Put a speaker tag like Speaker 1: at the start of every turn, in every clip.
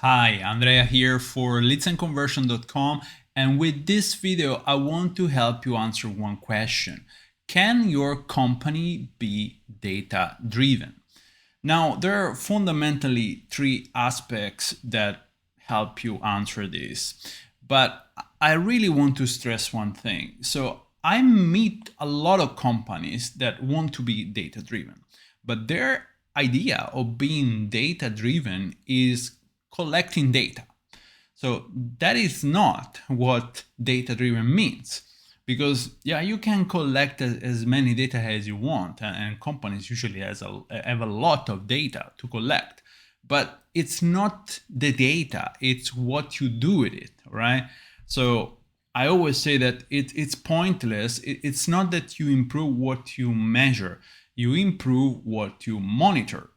Speaker 1: Hi, Andrea here for leadsandconversion.com, and with this video I want to help you answer one question. Can your company be data driven? Now, there are fundamentally three aspects that help you answer this, but I really want to stress one thing. So I meet a lot of companies that want to be data driven, but their idea of being data driven is collecting data. So that is not what data driven means, because you can collect as many data as you want, and companies usually have a lot of data to collect, but it's not the data, it's what you do with it, right? So I always say that it's pointless. It's not that you improve what you measure, you improve what you monitor.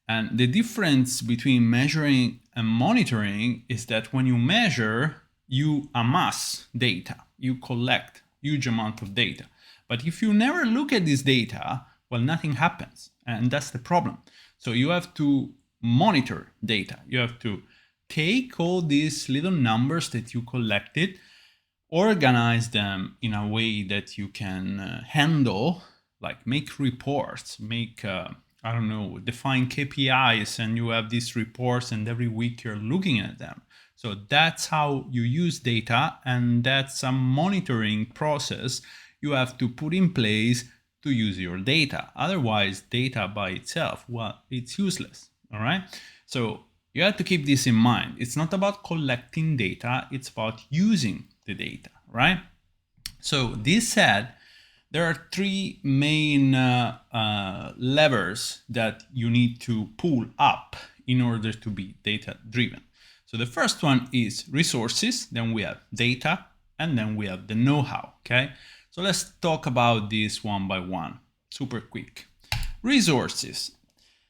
Speaker 1: And the difference between measuring and monitoring is that when you measure, you amass data, you collect huge amount of data. But if you never look at this data, well, nothing happens. And that's the problem. So you have to monitor data. You have to take all these little numbers that you collected, organize them in a way that you can handle, like make reports, make I don't know, define KPIs, and you have these reports, and every week you're looking at them. So that's how you use data, and that's a monitoring process you have to put in place to use your data. Otherwise, data by itself, well, it's useless. All right. So you have to keep this in mind. It's not about collecting data, it's about using the data, right? So this said, there are three main levers that you need to pull up in order to be data driven. So the first one is resources, then we have data, and then we have the know-how, okay? So let's talk about this one by one, super quick. Resources.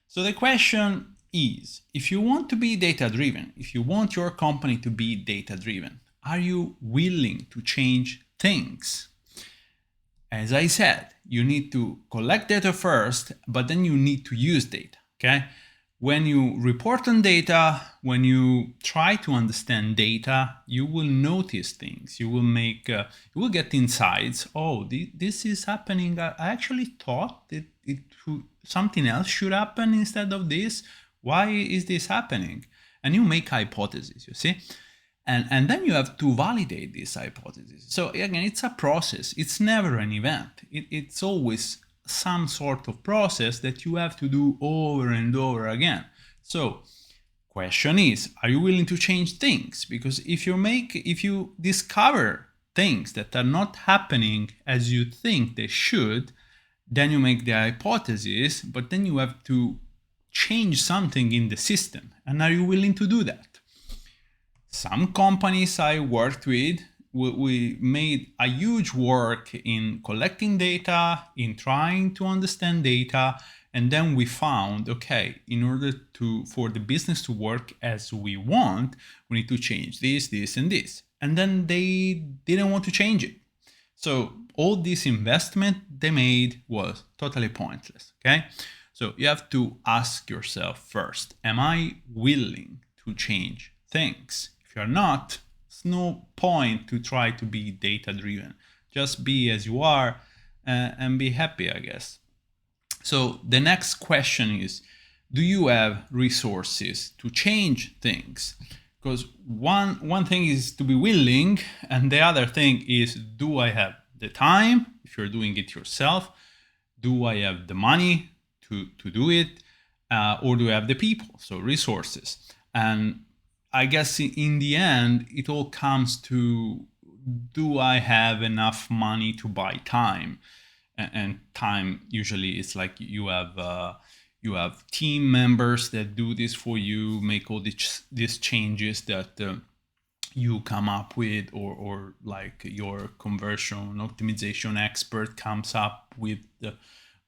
Speaker 1: So the question is, if you want to be data driven, if you want your company to be data driven, are you willing to change things? As I said, you need to collect data first, but then you need to use data, okay? When you report on data, when you try to understand data, you will notice things. You will get insights. Oh, this is happening. I actually thought that something else should happen instead of this. Why is this happening? And you make hypotheses, you see? And then you have to validate this hypothesis. So again, it's a process. It's never an event. It's always some sort of process that you have to do over and over again. So question is, are you willing to change things? Because if you discover things that are not happening as you think they should, then you make the hypothesis, but then you have to change something in the system. And are you willing to do that? Some companies I worked with, we made a huge work in collecting data, in trying to understand data, and then we found, okay, in order for the business to work as we want, we need to change this, this, and this. And then they didn't want to change it. So all this investment they made was totally pointless, okay? So you have to ask yourself first, am I willing to change things? If you're not, it's no point to try to be data driven. Just be as you are and be happy, I guess. So the next question is, do you have resources to change things? Because one thing is to be willing, and the other thing is, do I have the time, if you're doing it yourself? Do I have the money to do it? Or do I have the people? So resources. And I guess in the end, it all comes to, do I have enough money to buy time? And time usually is like you have team members that do this for you, make all these changes that you come up with, or like your conversion optimization expert comes up with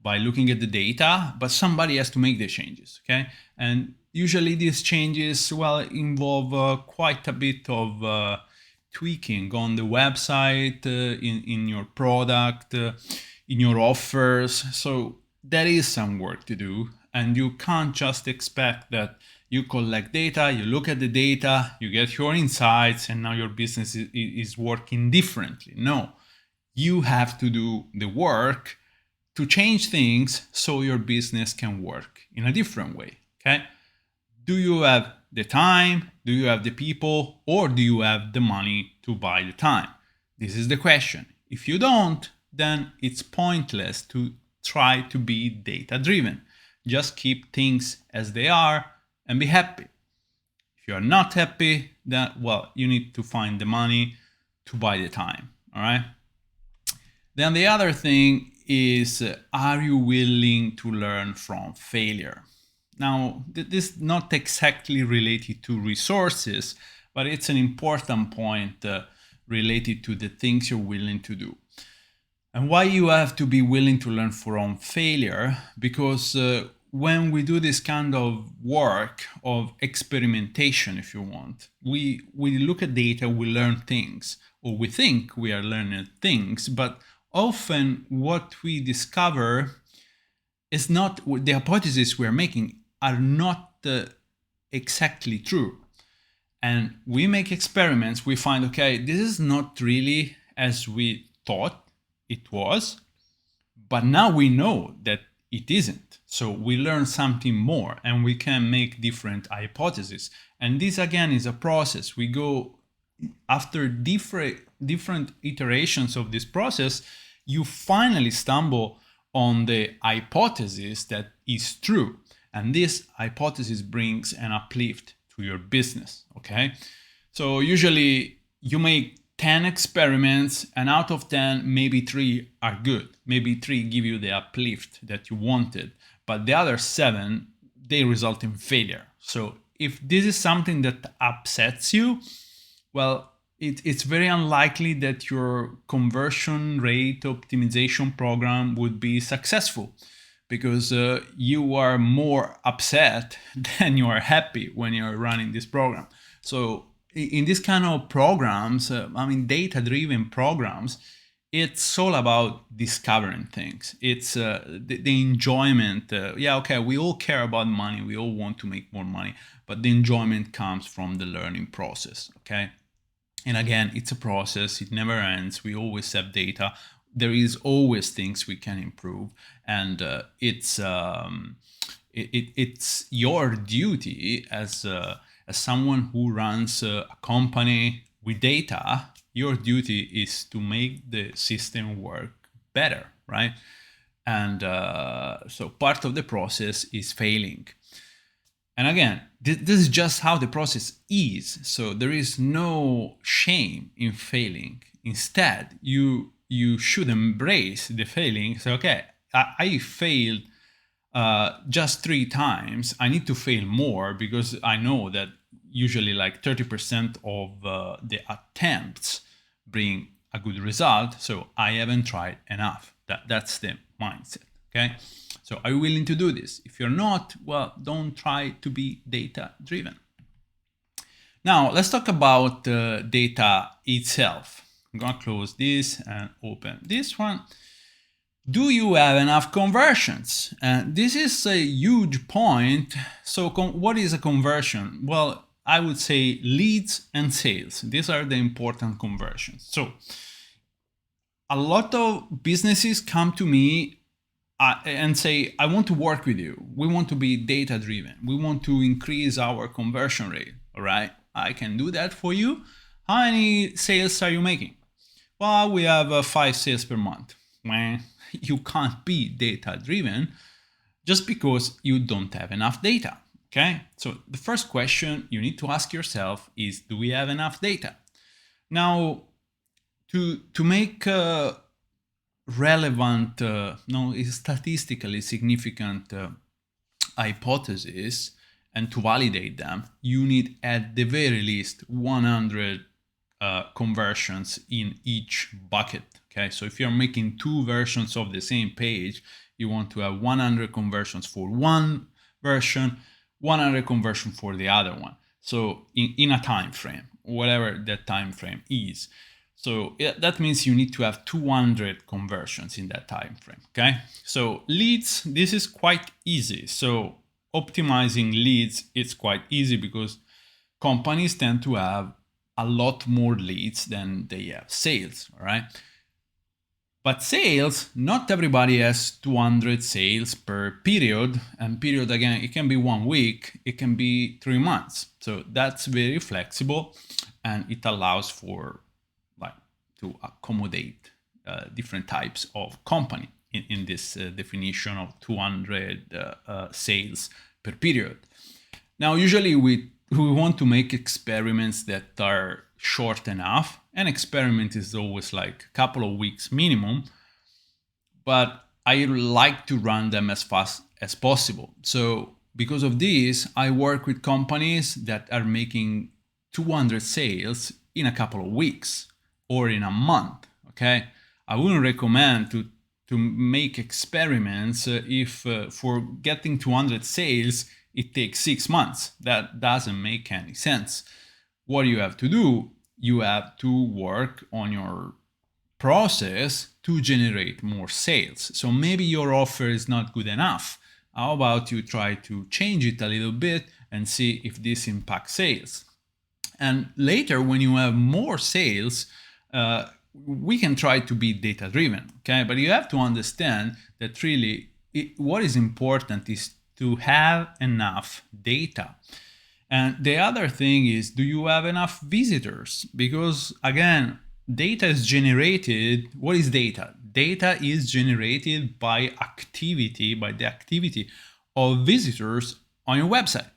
Speaker 1: by looking at the data, but somebody has to make the changes, okay? And usually these changes, well, involve quite a bit of tweaking on the website, in your product, in your offers. So there is some work to do, and you can't just expect that You collect data, you look at the data, you get your insights, and now your business is working differently. No, you have to do the work to change things so your business can work in a different way. Okay? Do you have the time? Do you have the people? Or do you have the money to buy the time? This is the question. If you don't, then it's pointless to try to be data driven. Just keep things as they are and be happy. If you are not happy, then, well, you need to find the money to buy the time. All right. Then the other thing is, are you willing to learn from failure? Now, this is not exactly related to resources, but it's an important point related to the things you're willing to do. And why you have to be willing to learn from failure? Because when we do this kind of work of experimentation, if you want, we look at data, we learn things, or we think we are learning things, but often what we discover is not, the hypotheses we're making are not exactly true. And we make experiments, we find, okay, this is not really as we thought it was, but now we know that it isn't. So we learn something more and we can make different hypotheses. And this again is a process. We go after different iterations of this process, you finally stumble on the hypothesis that is true. And this hypothesis brings an uplift to your business, okay? So usually you make 10 experiments and out of 10, maybe 3 are good. Maybe 3 give you the uplift that you wanted, but the other 7, they result in failure. So if this is something that upsets you, well, it's very unlikely that your conversion rate optimization program would be successful, because you are more upset than you are happy when you're running this program. So in this kind of programs, data-driven programs, it's all about discovering things. It's the enjoyment. Okay, we all care about money. We all want to make more money, but the enjoyment comes from the learning process, okay? And again, it's a process. It never ends. We always have data. There is always things we can improve, and it's your duty as someone who runs a company with data. Your duty is to make the system work better, right? And so part of the process is failing. And again, this is just how the process is. So there is no shame in failing. Instead, you should embrace the failing. So, okay, I failed just 3 times. I need to fail more because I know that usually like 30% of the attempts bring a good result. So I haven't tried enough. That's the mindset, okay? So are you willing to do this? If you're not, well, don't try to be data driven. Now, let's talk about data itself. I'm going to close this and open this one. Do you have enough conversions? This is a huge point. So what is a conversion? Well, I would say leads and sales. These are the important conversions. So a lot of businesses come to me and say, I want to work with you. We want to be data driven. We want to increase our conversion rate. All right, I can do that for you. How many sales are you making? Well, we have 5 sales per month. Well, you can't be data driven just because you don't have enough data. Okay, so the first question you need to ask yourself is, do we have enough data? Now, to make relevant, statistically significant hypotheses and to validate them, you need at the very least 100 conversions in each bucket. Okay, so if you're making 2 versions of the same page, you want to have 100 conversions for one version, 100 conversion for the other one. So in a time frame, whatever that time frame is. So that means you need to have 200 conversions in that time frame. Okay, so leads, this is quite easy. So optimizing leads, it's quite easy because companies tend to have a lot more leads than they have sales, all right? But sales, not everybody has 200 sales per period. And period, again, it can be 1 week, it can be 3 months. So that's very flexible, and it allows for to accommodate different types of company in this definition of 200 sales per period. Now, usually we want to make experiments that are short enough. An experiment is always like a couple of weeks minimum, but I like to run them as fast as possible. So because of this, I work with companies that are making 200 sales in a couple of weeks or in a month, okay? I wouldn't recommend to make experiments if for getting 200 sales, it takes 6 months. That doesn't make any sense. What you have to do, you have to work on your process to generate more sales. So maybe your offer is not good enough. How about you try to change it a little bit and see if this impacts sales? And later, when you have more sales, we can try to be data driven, okay? But you have to understand that really what is important is to have enough data. And the other thing is, do you have enough visitors? Because again, data is generated. What is data? Data is generated by the activity of visitors on your website.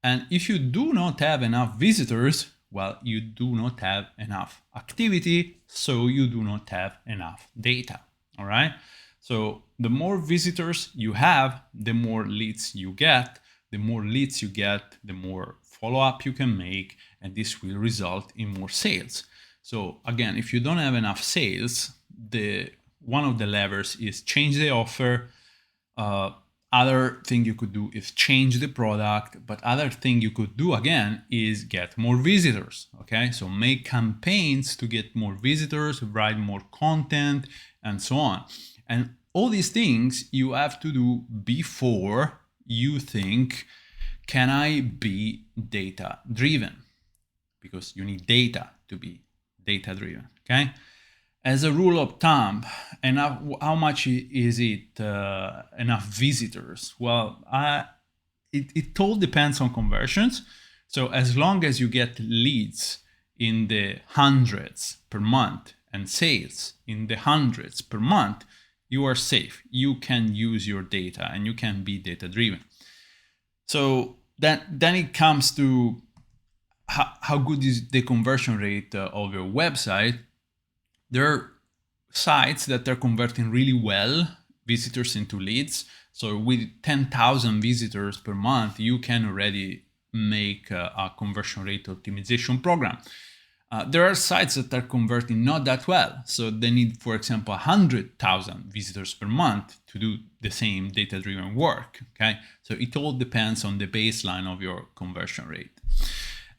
Speaker 1: And if you do not have enough visitors, well, you do not have enough activity, so you do not have enough data, all right? So the more visitors you have, the more leads you get. The more leads you get, the more follow-up you can make, and this will result in more sales. So again, if you don't have enough sales, one of the levers is change the offer. Other thing you could do is change the product, but other thing you could do again is get more visitors, okay? So make campaigns to get more visitors, write more content, and so on. And all these things you have to do before you think, can I be data driven? Because you need data to be data driven, okay? As a rule of thumb, how much is it enough visitors? Well, it all depends on conversions. So as long as you get leads in the hundreds per month and sales in the hundreds per month, you are safe. You can use your data and you can be data driven. So then it comes to how good is the conversion rate of your website. There are sites that are converting really well visitors into leads. So with 10,000 visitors per month, you can already make a conversion rate optimization program. There are sites that are converting not that well. So they need, for example, 100,000 visitors per month to do the same data-driven work, okay? So it all depends on the baseline of your conversion rate.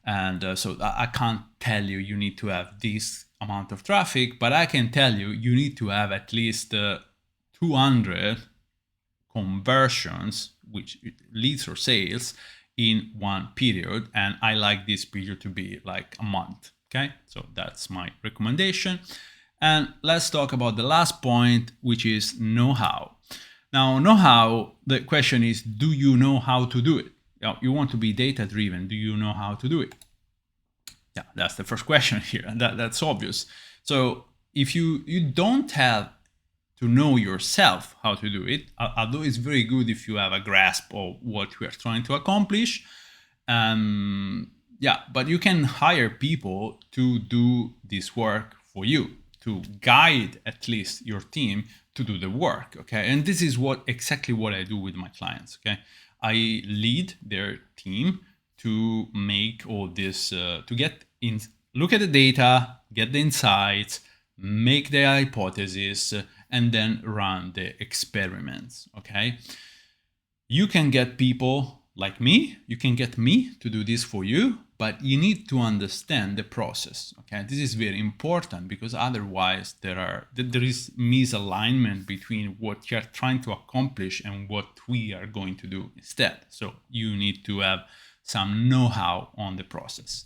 Speaker 1: And so I can't tell you you need to have this amount of traffic, but I can tell you you need to have at least 200 conversions, which leads or sales, in one period. And I like this period to be like a month. Okay, so that's my recommendation. And let's talk about the last point, which is know-how. Now, know-how, the question is, do you know how to do it? You want to be data-driven. Do you know how to do it? Yeah, that's the first question here. That's obvious. So if you don't have to know yourself how to do it, although it's very good if you have a grasp of what you are trying to accomplish, yeah, but you can hire people to do this work for you, to guide at least your team to do the work, okay? And this is exactly what I do with my clients, okay? I lead their team to make all this, look at the data, get the insights, make the hypothesis, and then run the experiments, okay? You can get people like me, you can get me to do this for you, but you need to understand the process. Okay, this is very important because otherwise there is misalignment between what you're trying to accomplish and what we are going to do instead. So you need to have some know-how on the process.